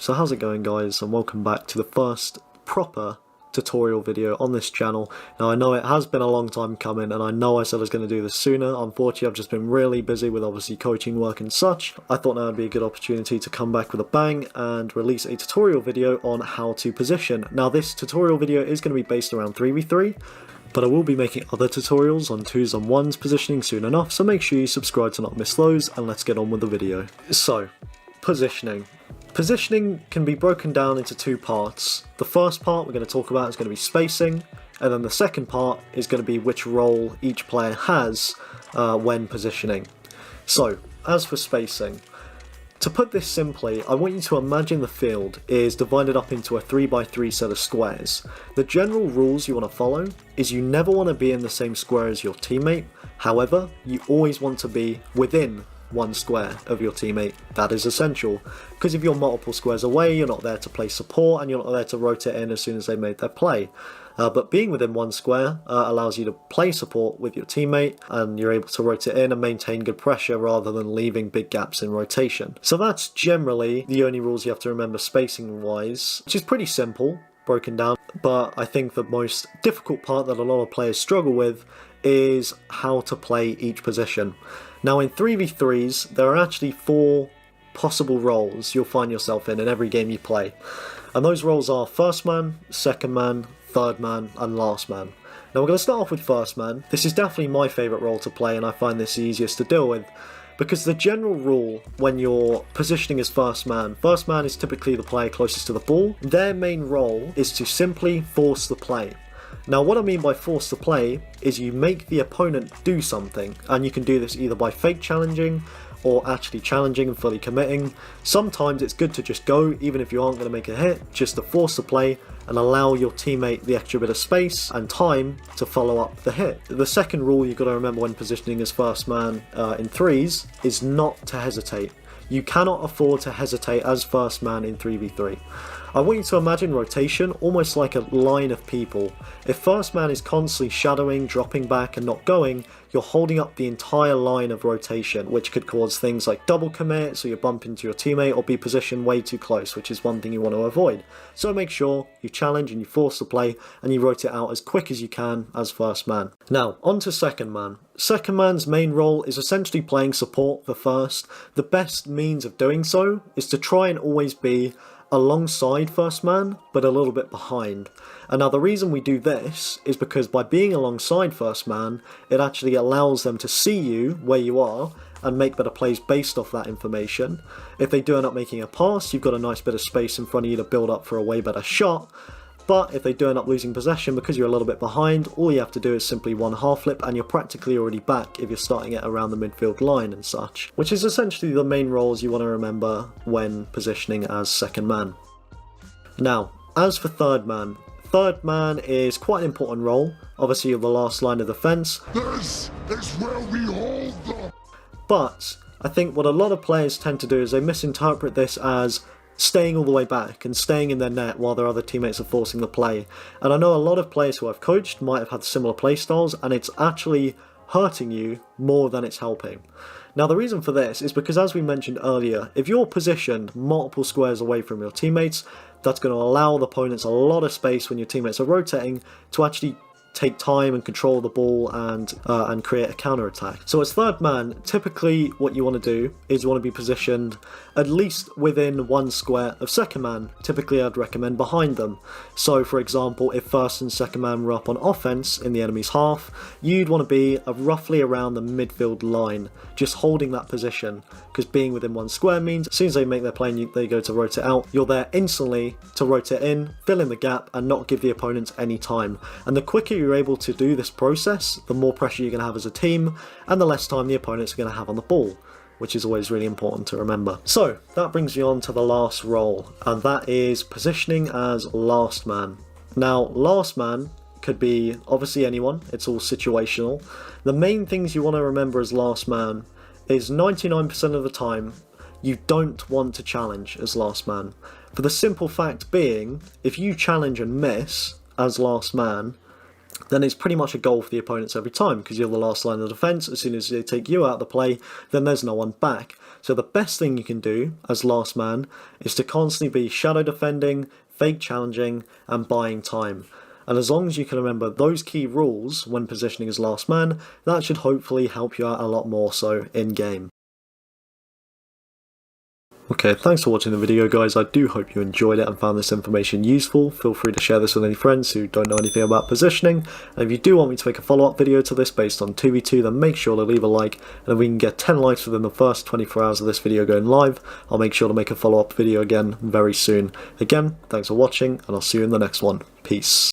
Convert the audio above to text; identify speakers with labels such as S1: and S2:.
S1: So how's it going, guys, and welcome back to the first proper tutorial video on this channel. Now I know it has been a long time coming, and I know I said I was going to do this sooner. Unfortunately, I've just been really busy with obviously coaching work and such. I thought now would be a good opportunity to come back with a bang and release a tutorial video on how to position. Now this tutorial video is going to be based around 3v3, but I will be making other tutorials on 2s and 1s positioning soon enough, so make sure you subscribe to not miss those, and let's get on with the video. So, positioning. Positioning can be broken down into two parts. The first part we're going to talk about is going to be spacing, and then the second part is going to be which role each player has when positioning. So, as for spacing, to put this simply, I want you to imagine the field is divided up into a 3x3 set of squares. The general rules you want to follow is you never want to be in the same square as your teammate, however, you always want to be within one square of your teammate. That is essential, because if you're multiple squares away, you're not there to play support and you're not there to rotate in as soon as they made their play. But being within one square allows you to play support with your teammate, and you're able to rotate in and maintain good pressure rather than leaving big gaps in rotation. So that's generally the only rules you have to remember spacing wise, which is pretty simple broken down, but I think the most difficult part that a lot of players struggle with is how to play each position. Now in 3v3s, there are actually 4 possible roles you'll find yourself in every game you play. And those roles are first man, second man, third man, and last man. Now we're going to start off with first man. This is definitely my favourite role to play, and I find this the easiest to deal with, because the general rule when you're positioning as first man is typically the player closest to the ball. Their main role is to simply force the play. Now what I mean by force the play is you make the opponent do something, and you can do this either by fake challenging or actually challenging and fully committing. Sometimes it's good to just go, even if you aren't going to make a hit, just to force the play and allow your teammate the extra bit of space and time to follow up the hit. The second rule you've got to remember when positioning as first man in 3s is not to hesitate. You cannot afford to hesitate as first man in 3v3. I want you to imagine rotation almost like a line of people. If first man is constantly shadowing, dropping back and not going, you're holding up the entire line of rotation, which could cause things like double commit, so you bump into your teammate, or be positioned way too close, which is one thing you want to avoid. So make sure you challenge and you force the play and you rotate out as quick as you can as first man. Now, on to second man. Second man's main role is essentially playing support for first. The best means of doing so is to try and always be alongside first man, but a little bit behind. And now the reason we do this is because by being alongside first man, it actually allows them to see you where you are and make better plays based off that information. If they do end up making a pass, you've got a nice bit of space in front of you to build up for a way better shot. But if they do end up losing possession because you're a little bit behind, all you have to do is simply one half flip and you're practically already back if you're starting it around the midfield line and such. Which is essentially the main roles you want to remember when positioning as second man. Now, as for third man is quite an important role. Obviously you're the last line of defense.
S2: This is where we hold them.
S1: But I think what a lot of players tend to do is they misinterpret this as staying all the way back and staying in their net while their other teammates are forcing the play. And I know a lot of players who I've coached might have had similar play styles, and it's actually hurting you more than it's helping. Now the reason for this is because, as we mentioned earlier, if you're positioned multiple squares away from your teammates, that's going to allow the opponents a lot of space when your teammates are rotating to actually take time and control the ball and create a counter attack. So as third man, typically what you want to do is you want to be positioned at least within one square of second man. Typically I'd recommend behind them. So for example, if first and second man were up on offense in the enemy's half, you'd want to be roughly around the midfield line, just holding that position, because being within one square means as soon as they make their play and they go to rotate out, you're there instantly to rotate in, fill in the gap and not give the opponents any time. And the quicker you're able to do this process, the more pressure you're going to have as a team and the less time the opponents are going to have on the ball, which is always really important to remember. So that brings me on to the last role, and that is positioning as last man. Now last man could be obviously anyone, it's all situational. The main things you want to remember as last man is 99% of the time you don't want to challenge as last man, for the simple fact being, if you challenge and miss as last man, then it's pretty much a goal for the opponents every time, because you're the last line of defence. As soon as they take you out of the play, then there's no one back. So the best thing you can do as last man is to constantly be shadow defending, fake challenging, and buying time. And as long as you can remember those key rules when positioning as last man, that should hopefully help you out a lot more so in game. Okay, thanks for watching the video guys. I do hope you enjoyed it and found this information useful. Feel free to share this with any friends who don't know anything about positioning. And if you do want me to make a follow-up video to this based on 2v2, then make sure to leave a like. And if we can get 10 likes within the first 24 hours of this video going live, I'll make sure to make a follow-up video again very soon. Again, thanks for watching, and I'll see you in the next one. Peace.